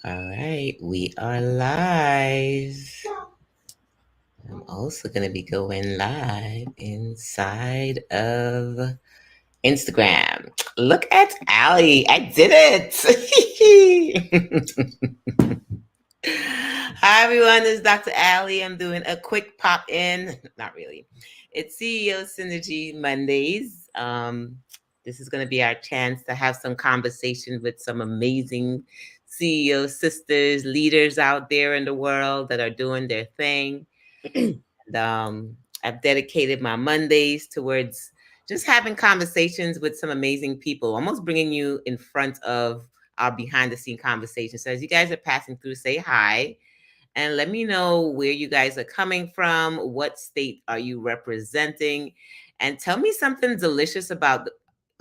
All right, we are live. I'm also going to be going live inside of Instagram. Look at Allie. I did it. Hi, everyone. This is Dr. Allie. I'm doing a quick pop in. Not really. It's CEO Synergy Mondays. This is going to be our chance to have some conversation with some amazing CEO sisters, leaders out there in the world that are doing their thing. And I've dedicated my Mondays towards just having conversations with some amazing people, almost bringing you in front of our behind the scene conversation. So as you guys are passing through, say hi and let me know where you guys are coming from. What state are you representing? And tell me something delicious about.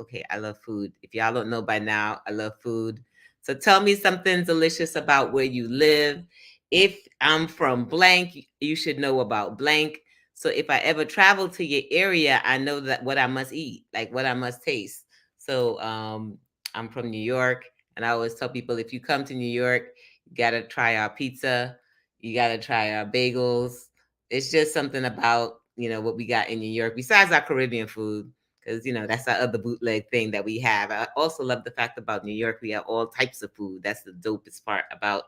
Okay, I love food. If y'all don't know by now, I love food. So tell me something delicious about where you live. If I'm from blank, you should know about blank. So if I ever travel to your area, I know that what I must eat, like what I must taste. So I'm from New York, and I always tell people if you come to New York, you gotta try our pizza. You got to try our bagels. It's just something about, what we got in New York, besides our Caribbean food, because, that's our other bootleg thing that we have. I also love the fact about New York, we have all types of food. That's the dopest part about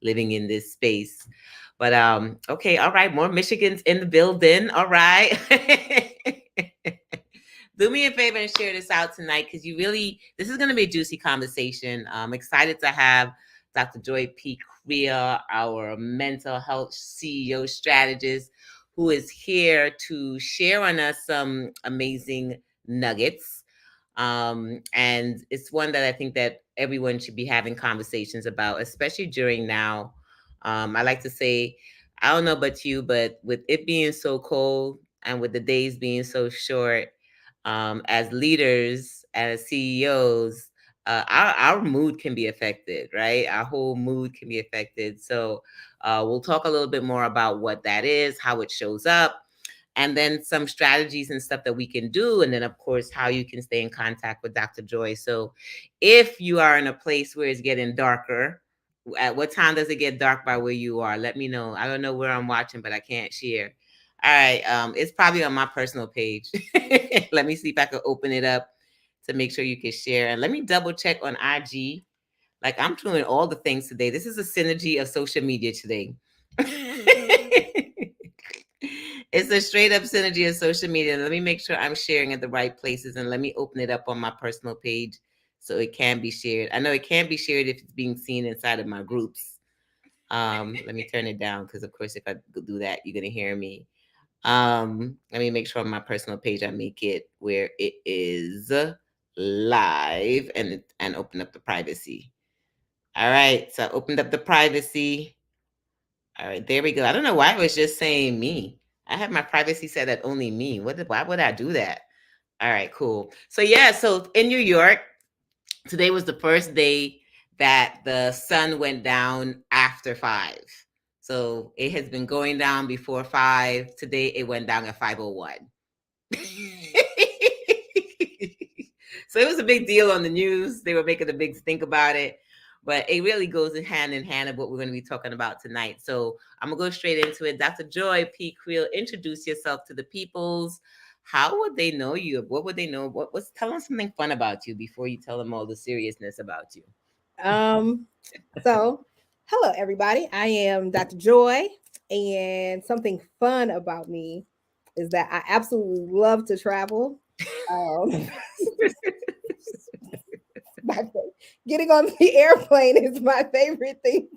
living in this space. But okay, all right, more Michigans in the building. All right. Do me a favor and share this out tonight because this is going to be a juicy conversation. I'm excited to have Dr. Joy P. Creel, our mental health CEO strategist, who is here to share on us some amazing nuggets. And it's one that I think that everyone should be having conversations about, especially during now. I like to say, I don't know about you, but with it being so cold and with the days being so short, as leaders, as CEOs, our mood can be affected, right? Our whole mood can be affected. So we'll talk a little bit more about what that is, how it shows up, and then some strategies and stuff that we can do. And then, of course, how you can stay in contact with Dr. Joy. So if you are in a place where it's getting darker, at what time does it get dark by where you are? Let me know. I don't know where I'm watching, but I can't share. All right. It's probably on my personal page. Let me see if I can open it up to make sure you can share. And let me double check on IG. Like I'm doing all the things today. This is a synergy of social media today. It's a straight up synergy of social media. Let me make sure I'm sharing at the right places and let me open it up on my personal page so it can be shared. I know it can't be shared if it's being seen inside of my groups. Let me turn it down because of course if I do that, you're gonna hear me. Let me make sure on my personal page I make it where it is live and open up the privacy. All right, so I opened up the privacy. All right, there we go. I don't know why it was just saying me. I have my privacy set at only me. Why would I do that? All right, cool. So yeah, so in New York, today was the first day that the sun went down after 5. So it has been going down before 5. Today it went down at 5:01. So it was a big deal on the news. They were making a big stink about it. But it really goes in hand of what we're going to be talking about tonight. So I'm going to go straight into it. Dr. Joy P. Creel, introduce yourself to the peoples. How would they know you? What would they know? Tell them something fun about you before you tell them all the seriousness about you. Um, so hello everybody. I am Dr. Joy, and something fun about me is that I absolutely love to travel. Um, getting on the airplane is my favorite thing.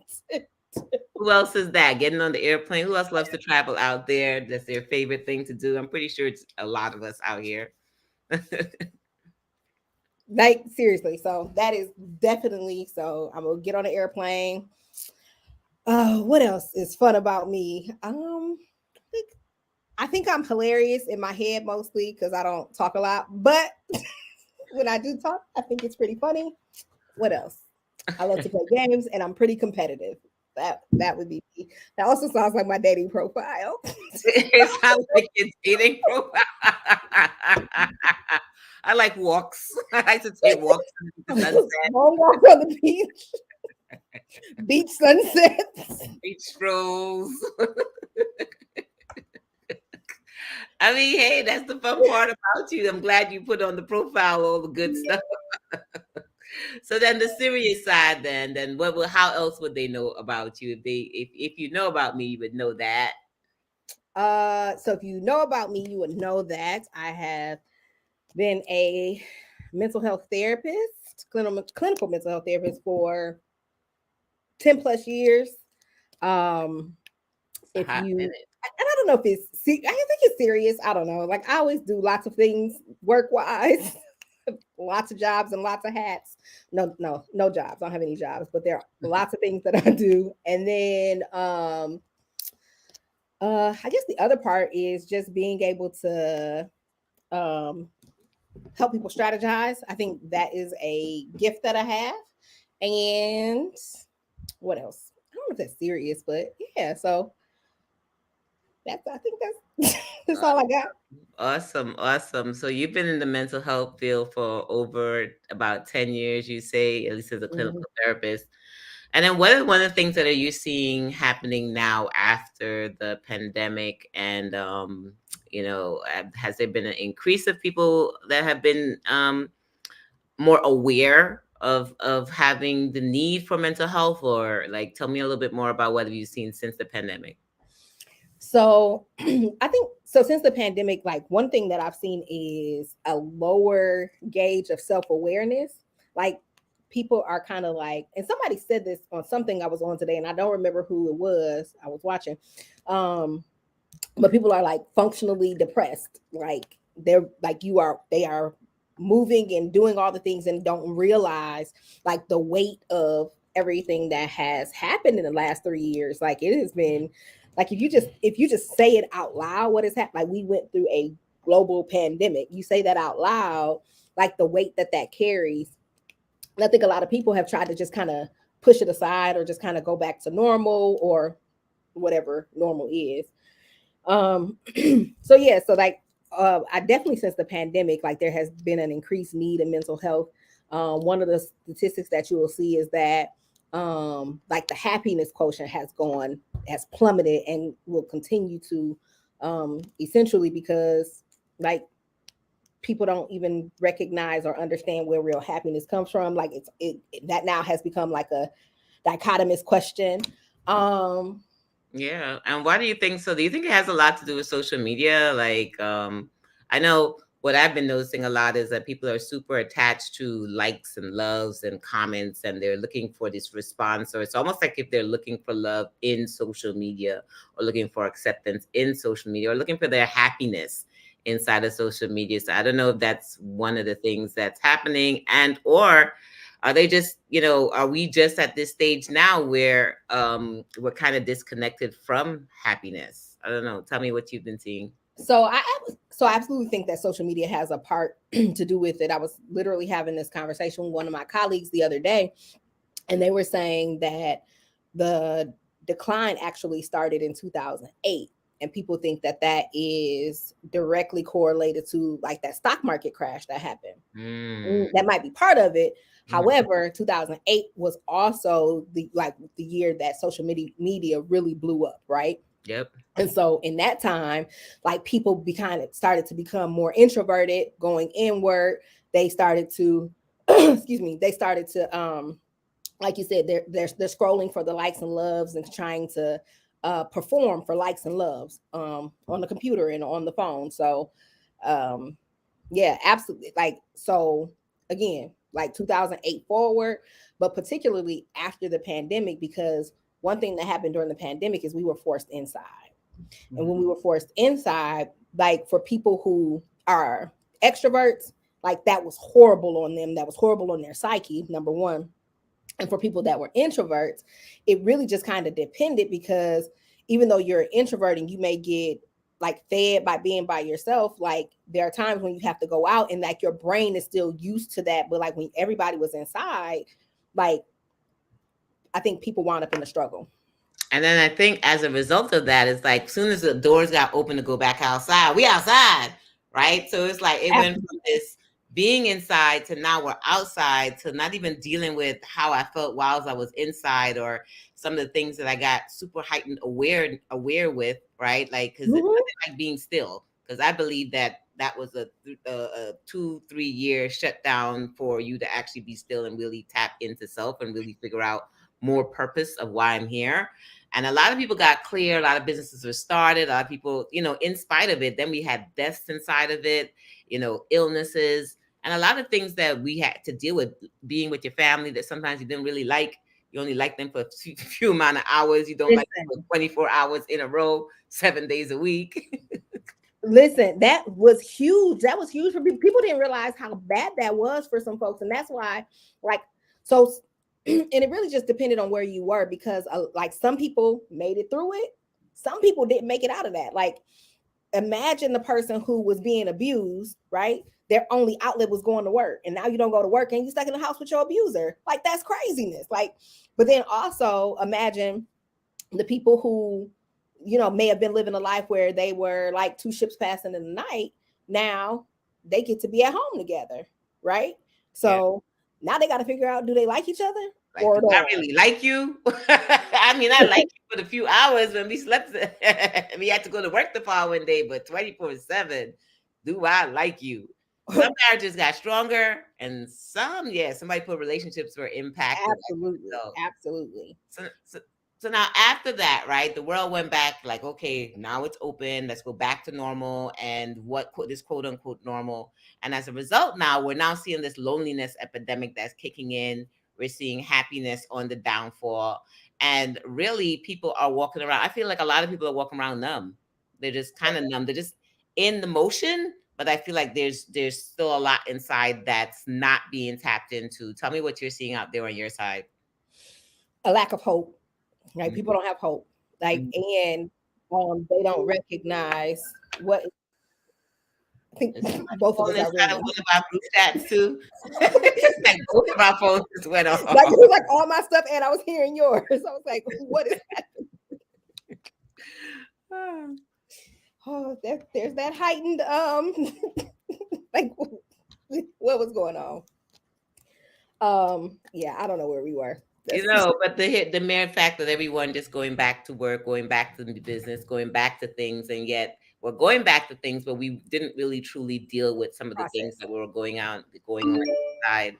Who else is that? Getting on the airplane? Who else loves to travel out there? That's their favorite thing to do. I'm pretty sure it's a lot of us out here. Like seriously, so that is definitely so. I'm gonna get on the airplane. What else is fun about me? I think I'm hilarious in my head mostly because I don't talk a lot, but when I do talk, I think it's pretty funny. What else? I love to play games and I'm pretty competitive. That would be me. That also sounds like my dating profile. It sounds like your dating profile. I like walks. I like to take walks into the sunset. Long walk on the beach. beach sunsets. beach strolls. I mean, hey, that's the fun part about you. I'm glad you put on the profile all the good stuff. So then the serious side, then what? How else would they know about you if you know about me, you would know that. So if you know about me, you would know that I have been a mental health therapist, clinical mental health therapist for 10 plus years. Um, It's a if hot you, minute. and I don't know if I think it's serious. I don't know. Like I always do lots of things work wise, lots of jobs and lots of hats. No jobs. I don't have any jobs, but there are lots of things that I do. And then, I guess the other part is just being able to, um, help people strategize. I think that is a gift that I have. And what else? I don't know if that's serious, but yeah. So I think that's that's all I got. Awesome, awesome. So you've been in the mental health field for over about 10 years, you say, at least as a Mhm. clinical therapist. And then what are one of the things that are you seeing happening now after the pandemic? And has there been an increase of people that have been more aware of having the need for mental health, or like tell me a little bit more about what have you seen since the pandemic? So I think so since the pandemic, like one thing that I've seen is a lower gauge of self-awareness. Like people are kind of like, and somebody said this on something I was on today, and I don't remember who it was. I was watching. Um, but people are like functionally depressed. Like they're like they are moving and doing all the things and don't realize like the weight of everything that has happened in the last 3 years. Like it has been like if you just say it out loud, what has happened? Like we went through a global pandemic. You say that out loud, like the weight that that carries. And I think a lot of people have tried to just kind of push it aside or just kind of go back to normal or whatever normal is. So yeah, so like I definitely since the pandemic, like there has been an increased need in mental health. One of the statistics that you will see is that like the happiness quotient has plummeted and will continue to essentially because like people don't even recognize or understand where real happiness comes from. Like that now has become like a dichotomous question. Um Yeah. And why do you think so? Do you think it has a lot to do with social media? Like, I know what I've been noticing a lot is that people are super attached to likes and loves and comments, and they're looking for this response. Or it's almost like if they're looking for love in social media, or looking for acceptance in social media, or looking for their happiness inside of social media. So I don't know if that's one of the things that's happening, and or are they just, are we just at this stage now where we're kind of disconnected from happiness? I don't know. Tell me what you've been seeing. So I absolutely think that social media has a part to do with it. I was literally having this conversation with one of my colleagues the other day, and they were saying that the decline actually started in 2008, and people think that that is directly correlated to like that stock market crash that happened. Mm, That might be part of it. mhm. However, 2008 was also the year that social media really blew up, right? Yep. And so in that time, like people kind of started to become more introverted, going inward. They started to, excuse me, they started to, like you said, they're scrolling for the likes and loves and trying to perform for likes and loves on the computer and on the phone. So, um, yeah, absolutely. Like so, again, like 2008 forward, but particularly after the pandemic, because one thing that happened during the pandemic is we were forced inside. And when we were forced inside, like for people who are extroverts, like that was horrible on them. That was horrible on their psyche, number one. And for people that were introverts, it really just kind of depended because even though you're an introvert and you may get like fed by being by yourself, like there are times when you have to go out and like your brain is still used to that. But like when everybody was inside, like I think people wound up in a struggle. And then I think as a result of that, it's like soon as the doors got open to go back outside, we outside, right? So it's like it went from Absolutely. this being inside to now we're outside, to not even dealing with how I felt while I was inside, or some of the things that I got super heightened aware with, right? Like, because it's Mhm. nothing like being still. Because I believe that that was a 2-3 year shutdown for you to actually be still and really tap into self and really figure out more purpose of why I'm here. And a lot of people got clear. A lot of businesses were started. A lot of people, in spite of it, then we had deaths inside of it, illnesses, and a lot of things that we had to deal with, being with your family that sometimes you didn't really like. You only like them for a few amount of hours. You don't like them Listen, for 24 hours in a row, 7 days a week. listen, that was huge. That was huge for people. People didn't realize how bad that was for some folks, and that's why, like, so, and it really just depended on where you were because, like, some people made it through it, some people didn't make it out of that. Like, imagine the person who was being abused, right? Their only outlet was going to work, and now you don't go to work and you stuck in the house with your abuser. Like, that's craziness. Like, but then also imagine the people who, may have been living a life where they were like two ships passing in the night. Now they get to be at home together, right? Yeah. So now they got to figure out, do they like each other Like, or do I don't? really like you? I mean, I like you for the few hours when we slept. We had to go to work the following day, but 24/7, do I like you? Some marriages got stronger, and some, yeah, somebody put relationships were impacted. Absolutely, So, absolutely. so, so, so now after that, right, the world went back like, okay, now it's open. Let's go back to normal, and what this quote unquote normal. And as a result, now we're now seeing this loneliness epidemic that's kicking in. We're seeing happiness on the downfall, and really, people are walking around. I feel like a lot of people are walking around numb. They're just kind of numb. They're just in the motion, but I feel like there's still a lot inside that's not being tapped into. Tell me what you're seeing out there on your side. A lack of hope. Like, Mhm. people don't have hope. Like, and they don't recognize what. I think Is somebody both of calling us are inside of ringing. one of our group chats too? It's like both of our phones just went Like, it off. was like all my stuff, and I was hearing yours. I was like, what is that? Oh, there's that heightened like, what was going on? Yeah, I don't know where we were. But the mere fact that everyone just going back to work, going back to the business, going back to things, and yet we're going back to things, but we didn't really truly deal with some of the things Process. that were going on inside,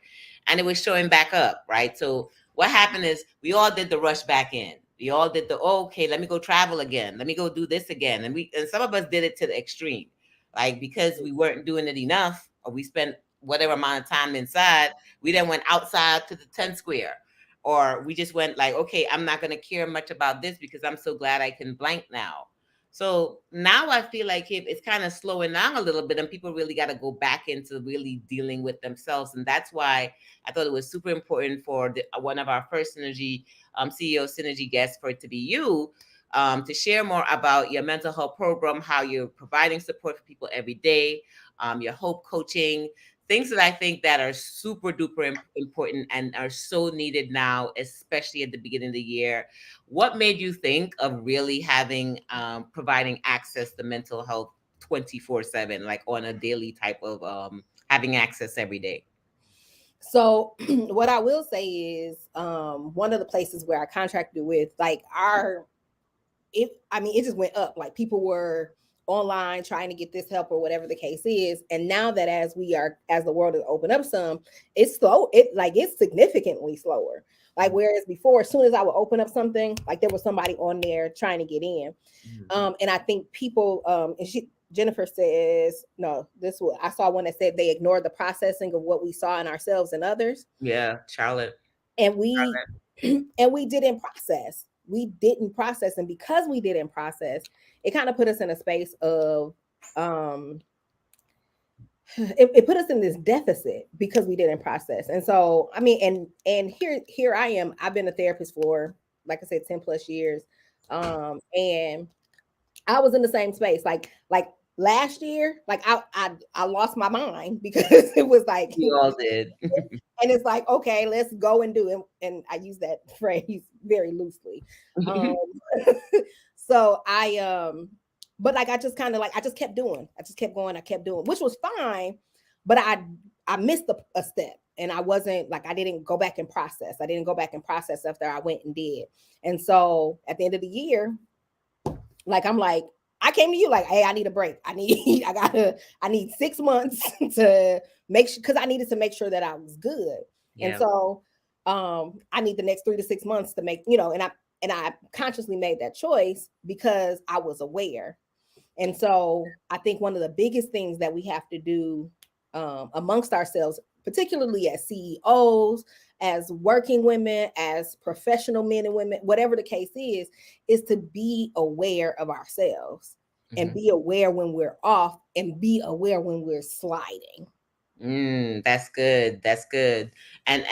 and it was showing back up, right? So what happened is we all did the rush back in. We all did okay, let me go travel again, let me go do this again, and some of us did it to the extreme, like because we weren't doing it enough, or we spent whatever amount of time inside, we then went outside to the 10 square, or we just went like, okay, I'm not going to care much about this because I'm so glad I can blank now. So now I feel like it's kind of slowing down a little bit, and people really got to go back into really dealing with themselves. And that's why I thought it was super important for one of our first synergy CEO synergy guests, for it to be you, to share more about your mental health program, how you're providing support for people every day, your hope coaching, things that I think that are super duper important and are so needed now, especially at the beginning of the year. What made you think of really having providing access to mental health 24/7, like on a daily type of having access every day? So what I will say is, one of the places where I contracted with, like, it just went up. Like, people were online trying to get this help or whatever the case is. And now that as the world has opened up some, it's slow. It's significantly slower. Like, whereas before, as soon as I would open up something, like, there was somebody on there trying to get in. Mhm. And I think people, Jennifer says, no, I saw one that said they ignored the processing of what we saw in ourselves and others. Yeah, Charlotte. And we didn't process. We didn't process. And because we didn't process, it kind of put us in a space of, um, it put us in this deficit because we didn't process. And so, I mean, and here I am. I've been a therapist for, like I said, 10 plus years. And I was in the same space. Like last year, like I lost my mind because it was like, We all did. and it's like, okay, let's go and do it. And I use that phrase very loosely. Um, so but like, I just kind of like, I just kept doing, I just kept going, I kept doing, which was fine. But I missed a step, and I wasn't like, I didn't go back and process. I didn't go back and process after I went and did. And so at the end of the year, like I'm like, I came to you like, hey, I need a break. I need 6 months to make sure, because I needed to make sure that I was good. And Yeah. so I need the next 3 to 6 months to make, and I consciously made that choice because I was aware. And so I think one of the biggest things that we have to do amongst ourselves, particularly as CEOs, as working women, as professional men and women, whatever the case is to be aware of ourselves and Mhm. be aware when we're off and be aware when we're sliding. That's good. That's good. And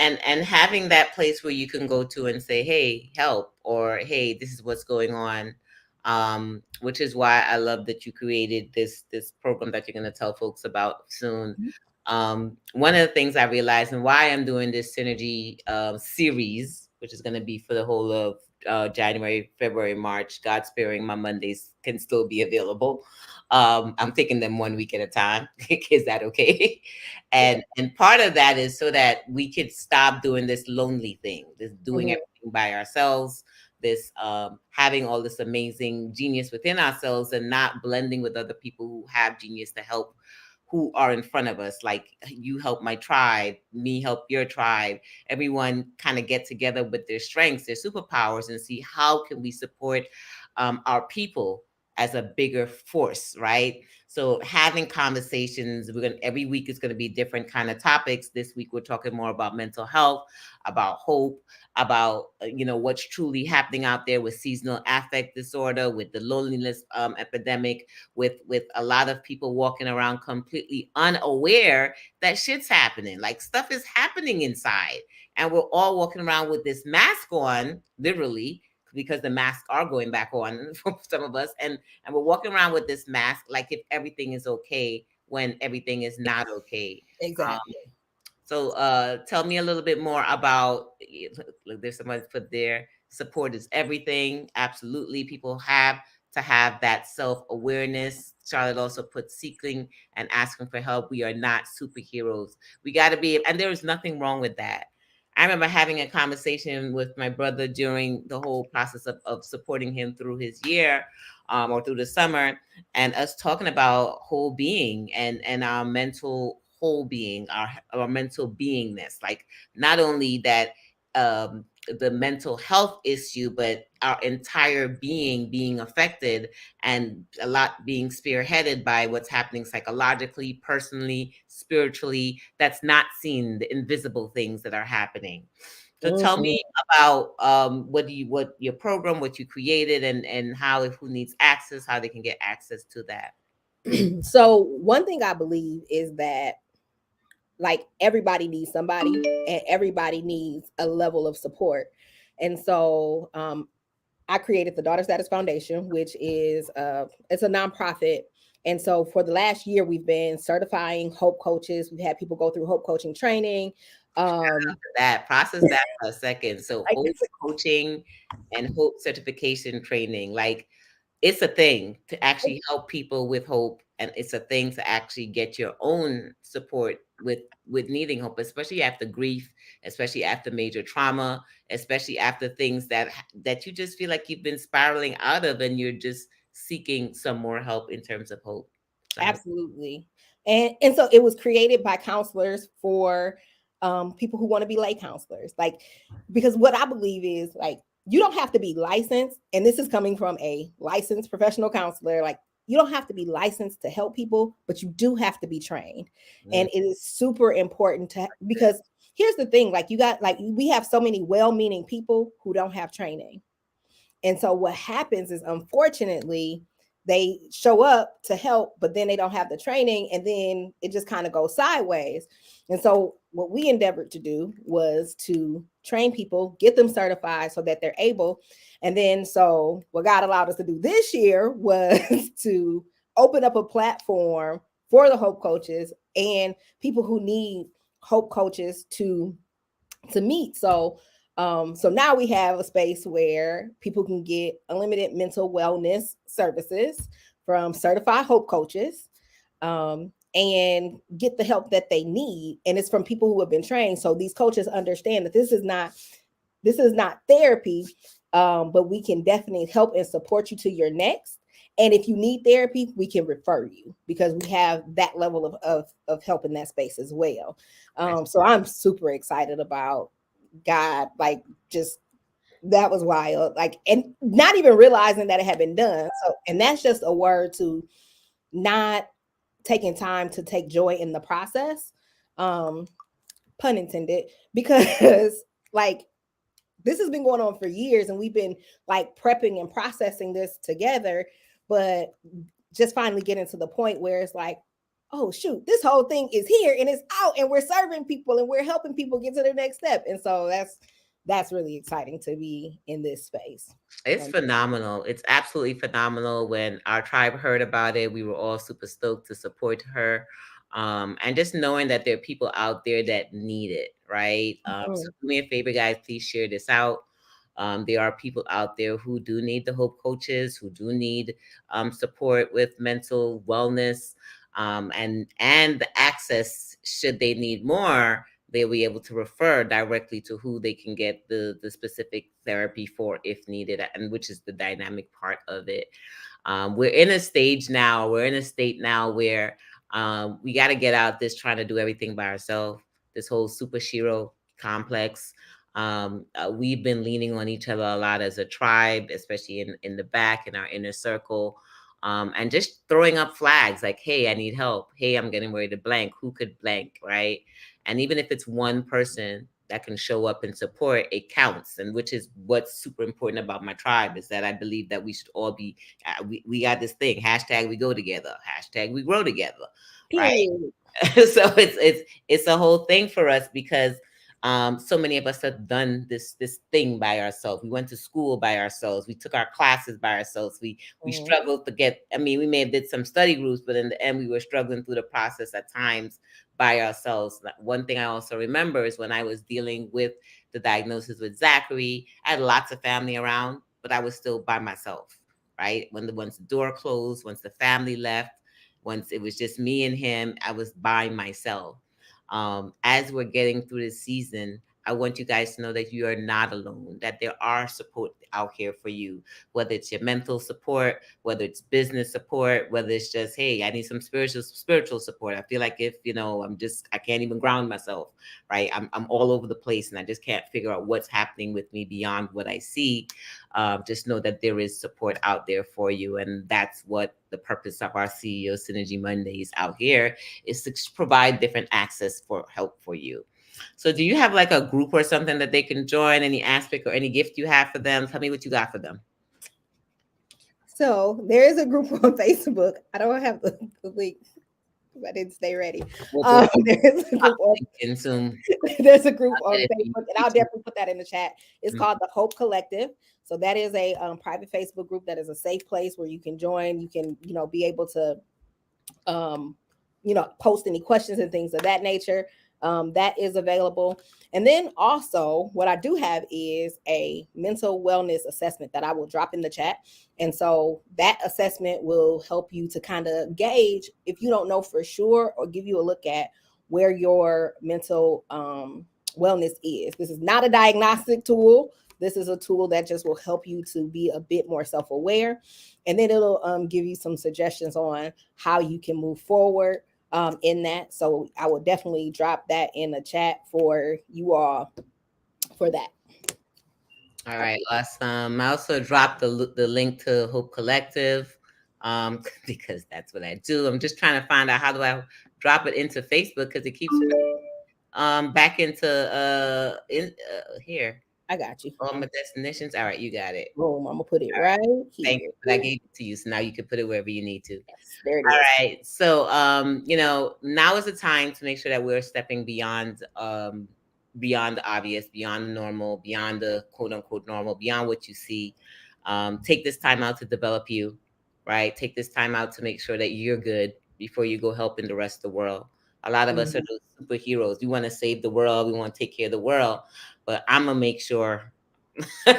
having that place where you can go to and say, "Hey, help," or "Hey, this is what's going on." Which is why I love that you created this program that you're going to tell folks about soon. One of the things I realized and why I'm doing this synergy series, which is going to be for the whole of January, February, March. God sparing, my Mondays can still be available. I'm taking them 1 week at a time. Is that okay? Yeah. And part of that is so that we could stop doing this lonely thing, this doing Mhm. everything by ourselves, this having all this amazing genius within ourselves and not blending with other people who have genius to help, who are in front of us. Like, you help my tribe, me help your tribe, everyone kind of get together with their strengths, their superpowers, and see how can we support our people as a bigger force, right? So having conversations, we're gonna, every week is gonna be different kind of topics. This week we're talking more about mental health, about hope, about what's truly happening out there with seasonal affect disorder, with the loneliness epidemic, with a lot of people walking around completely unaware that shit's happening. Like, stuff is happening inside, and we're all walking around with this mask on, literally, because the masks are going back on for some of us, and we're walking around with this mask like if everything is okay when everything is not okay. Exactly. So tell me a little bit more about, look, there's somebody put there, support is everything. Absolutely. People have to have that self-awareness. Charlotte also put seeking and asking for help. We are not superheroes. We got to be, and there is nothing wrong with that. I remember having a conversation with my brother during the whole process of supporting him through his year, or through the summer, and us talking about whole being and our mental whole being, our mental beingness. Like, not only that, the mental health issue, but our entire being affected, and a lot being spearheaded by what's happening psychologically, personally, spiritually, that's not seen, the invisible things that are happening. So tell Mhm. me about what your program, what you created, and how, if who needs access, how they can get access to that. So one thing I believe is that, like, everybody needs somebody and everybody needs a level of support. And so I created the Daughter Status Foundation, which is it's a nonprofit. And so for the last year, we've been certifying hope coaches. We've had people go through hope coaching training. That process that for a second. So Like, hope coaching and hope certification training, like, it's a thing to actually help people with hope, and it's a thing to actually get your own support with needing hope, especially after grief, especially after major trauma, especially after things that you just feel like you've been spiraling out of, and you're just seeking some more help in terms of hope. So absolutely. And so it was created by counselors for people who want to be lay counselors. Like, because what I believe is, like, you don't have to be licensed, and this is coming from a licensed professional counselor. Like, you don't have to be licensed to help people, but you do have to be trained. mm, And it is super important to, because here's the thing, like, you got, like, we have so many well-meaning people who don't have training. And so what happens is, unfortunately, they show up to help, but then they don't have the training, and then it just kind of goes sideways. And so what we endeavored to do was to train people, get them certified so that they're able. And then so what God allowed us to do this year was to open up a platform for the hope coaches and people who need hope coaches to meet. So now we have a space where people can get unlimited mental wellness services from certified hope coaches. and get the help that they need. And it's from people who have been trained. So these coaches understand that this is not therapy, but we can definitely help and support you to your next. And if you need therapy, we can refer you because we have that level of help in that space as well. So I'm super excited about God, like just that was wild. Like, and not even realizing that it had been done. So, and that's just a word to not taking time to take joy in the process. Um, pun intended, because like this has been going on for years and we've been like prepping and processing this together, but just finally getting to the point where it's like, oh shoot, this whole thing is here and it's out and we're serving people and we're helping people get to their next step. And so that's really exciting to be in this space. It's phenomenal. It's absolutely phenomenal. When our tribe heard about it, we were all super stoked to support her. And just knowing that there are people out there that need it, right? So Mhm. do me a favor, guys, please share this out. There are people out there who do need the Hope coaches, who do need support with mental wellness, and the access, should they need more, they'll be able to refer directly to who they can get the specific therapy for if needed, and which is the dynamic part of it. We're in a state now where we got to get out this trying to do everything by ourselves, this whole superhero complex. We've been leaning on each other a lot as a tribe, especially in the back, in our inner circle, and just throwing up flags like, hey, I need help. Hey, I'm getting ready to blank. Who could blank, right? And even if it's one person that can show up and support, it counts. And which is what's super important about my tribe, is that I believe that we should all be, we got this thing, hashtag we go together, hashtag we grow together, right? Period. So it's a whole thing for us, because so many of us have done this thing by ourselves. We went to school by ourselves. We took our classes by ourselves. We Mhm. struggled to get. I mean, we may have did some study groups, but in the end, we were struggling through the process at times by ourselves. One thing I also remember is when I was dealing with the diagnosis with Zachary, I had lots of family around, but I was still by myself. Right, once the door closed, once the family left, once it was just me and him, I was by myself. As we're getting through this season, I want you guys to know that you are not alone, that there are support out here for you, whether it's your mental support, whether it's business support, whether it's just, hey, I need some spiritual support. I feel like if, I can't even ground myself, right? I'm all over the place and I just can't figure out what's happening with me beyond what I see. Just know that there is support out there for you. And that's what the purpose of our CEO Synergy Mondays out here is, to provide different access for help for you. So do you have like a group or something that they can join, any aspect or any gift you have for them? Tell me what you got for them. So there is a group on Facebook. I don't have the link because I didn't stay ready. We'll There is a pop group on the link in soon. there's a group Get on it if you Facebook, and need I'll to. definitely put that in the chat. It's Mm. called the Hope Collective. So that is a private Facebook group that is a safe place where you can join. You can, be able to um, post any questions and things of that nature. That is available. And then also, what I do have is a mental wellness assessment that I will drop in the chat. And so that assessment will help you to kind of gauge, if you don't know for sure, or give you a look at where your mental wellness is. This is not a diagnostic tool. This is a tool that just will help you to be a bit more self aware. And then it'll give you some suggestions on how you can move forward in that. So I will definitely drop that in the chat for you all for that. All right, awesome. I also dropped the link to Hope Collective, because that's what I do. I'm just trying to find out how do I drop it into Facebook, because it keeps back into here. I got you. All my destinations. All right, you got it. Boom. I'm gonna put it All right, right thank here. you. But I gave it to you, so now you can put it wherever you need to. Yes, there it All is. right. So, now is the time to make sure that we're stepping beyond the obvious, beyond the normal, beyond the quote unquote normal, beyond what you see. Take this time out to develop you, right? Take this time out to make sure that you're good before you go helping the rest of the world. A lot of us are Mhm. those superheroes. We want to save the world. We want to take care of the world, but I'm gonna make sure,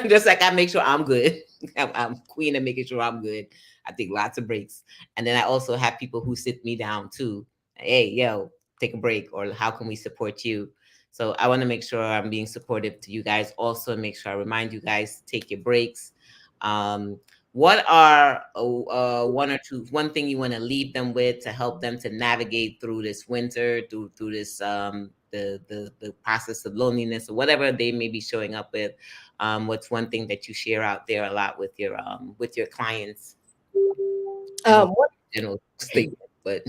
just like I make sure I'm good. I'm queen of making sure I'm good. I take lots of breaks. And then I also have people who sit me down too hey, yo, take a break, or how can we support you? So I want to make sure I'm being supportive to you guys. Also, make sure I remind you guys, take your breaks. Um, what are one thing you want to leave them with to help them to navigate through this winter, through this the process of loneliness or whatever they may be showing up with? What's one thing that you share out there a lot with your clients? I know What general statement, but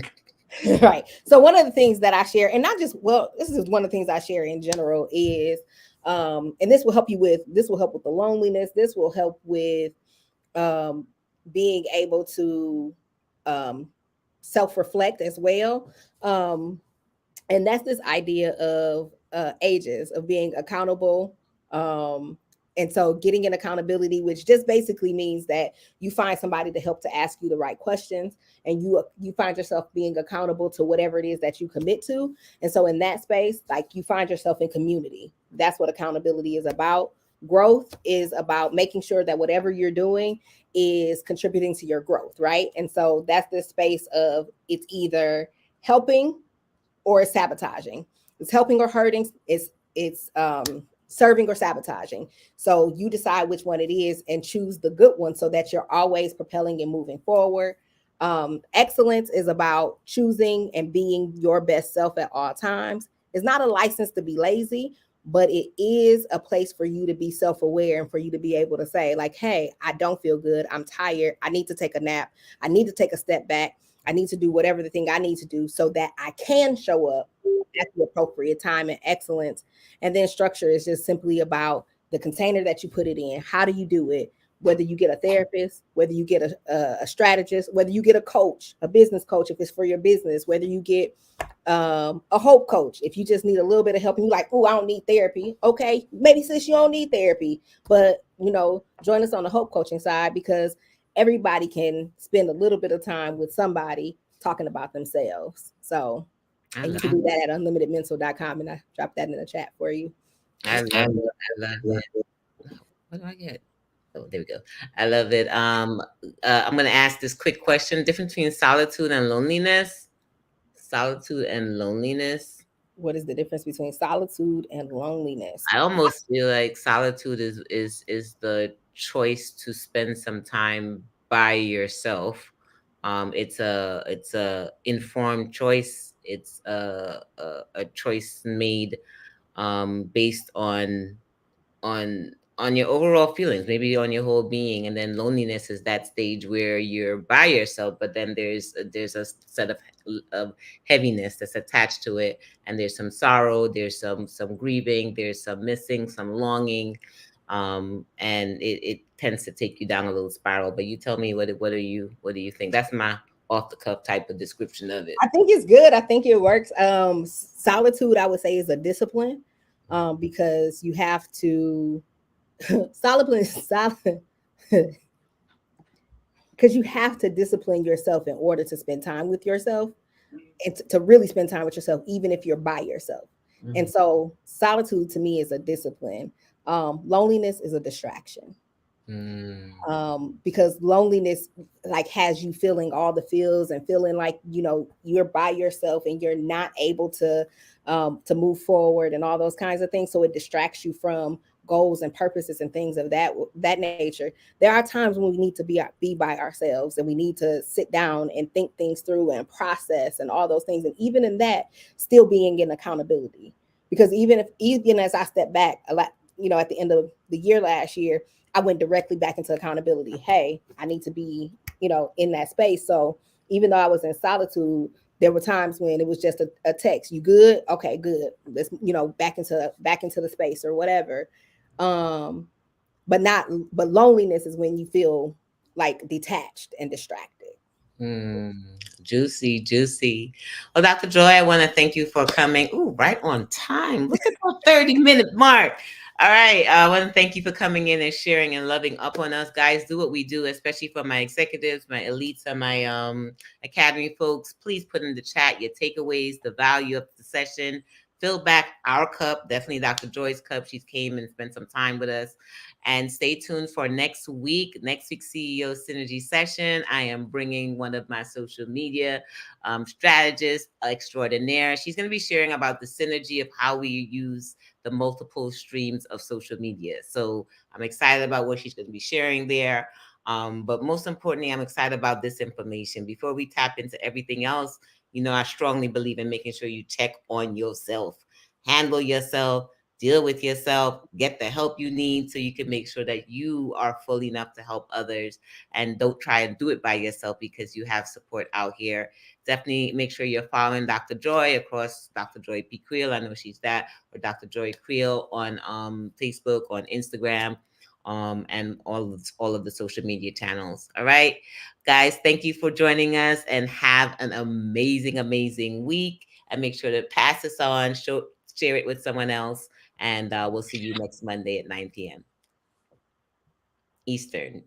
right. So one of the things that I share, and not just well, this is one of the things I share in general is, and this will help with the loneliness. This will help with um, being able to um, self reflect as well. Um, and that's this idea of ages of being accountable, and so getting an accountability, which just basically means that you find somebody to help to ask you the right questions, and you find yourself being accountable to whatever it is that you commit to. And so in that space, like, you find yourself in community. That's what accountability is about. Growth is about making sure that whatever you're doing is contributing to your growth, right? And so that's this space of, it's either helping or it's sabotaging. It's helping or hurting. It's serving or sabotaging. So you decide which one it is and choose the good one so that you're always propelling and moving forward. Excellence is about choosing and being your best self at all times. It's not a license to be lazy, but it is a place for you to be self-aware and for you to be able to say, like, hey, I don't feel good, I'm tired, I need to take a nap, I need to take a step back, I need to do whatever the thing I need to do so that I can show up at the appropriate time. And excellence. And then structure is just simply about the container that you put it in. How do you do it? Whether you get a therapist, whether you get a strategist, whether you get a coach, a business coach, if it's for your business, whether you get a hope coach, if you just need a little bit of help and you're like, oh, I don't need therapy. Okay, maybe sis, you don't need therapy, but join us on the hope coaching side, because everybody can spend a little bit of time with somebody talking about themselves. So, I and you love can do that at unlimitedmental.com, and I dropped that in the chat for you. I love it. I love it. What do I get? Oh, there we go. I love it. I'm gonna ask this quick question: difference between solitude and loneliness. Solitude and loneliness. What is the difference between solitude and loneliness? I almost feel like solitude is the choice to spend some time by yourself. It's a informed choice. It's a choice made based on your overall feelings, maybe on your whole being. And then loneliness is that stage where you're by yourself, but then there's a set of heaviness that's attached to it, and there's some sorrow, there's some grieving, there's some missing, some longing, and it tends to take you down a little spiral. But you tell me, what do you think? That's my off the cuff type of description of it. I think it's good. I think it works. Solitude, I would say, is a discipline, because you have to solid because you have to discipline yourself in order to spend time with yourself, and to really spend time with yourself, even if you're by yourself. And Mhm. so solitude to me is a discipline. Loneliness is a distraction, Mm. because loneliness, like, has you feeling all the feels and feeling like, you're by yourself and you're not able to move forward and all those kinds of things. So it distracts you from goals and purposes and things of that nature. There are times when we need to be by ourselves, and we need to sit down and think things through and process and all those things. And even in that, still being in accountability, because even as I step back a lot, at the end of the year last year, I went directly back into accountability. Hey, I need to be, in that space. So even though I was in solitude, there were times when it was just a text. You good? Okay, good. Let's, back into the space or whatever. Um, but loneliness is when you feel like detached and distracted. Mm, juicy, juicy. Well, Dr. Joy, I want to thank you for coming. Ooh, right on time. Look at that 30-minute mark. All right. I want to thank you for coming in and sharing and loving up on us. Guys, do what we do, especially for my executives, my elites, and my academy folks. Please put in the chat your takeaways, the value of the session. Fill back our cup, definitely Dr. Joy's cup. She's came and spent some time with us. And stay tuned for next week. Next week's CEO Synergy session. I am bringing one of my social media strategists extraordinaire. She's going to be sharing about the synergy of how we use the multiple streams of social media. So I'm excited about what she's going to be sharing there. But most importantly, I'm excited about this information. Before we tap into everything else, I strongly believe in making sure you check on yourself, handle yourself, deal with yourself, get the help you need so you can make sure that you are full enough to help others, and don't try and do it by yourself because you have support out here. Definitely make sure you're following Dr. Joy across Dr. Joy P. Creel. I know she's that, or Dr. Joy Creel on Facebook, on Instagram, and all of the social media channels. All right, guys, thank you for joining us, and have an amazing, amazing week. And make sure to pass this on, share it with someone else, and we'll see you next Monday at 9 p.m. Eastern.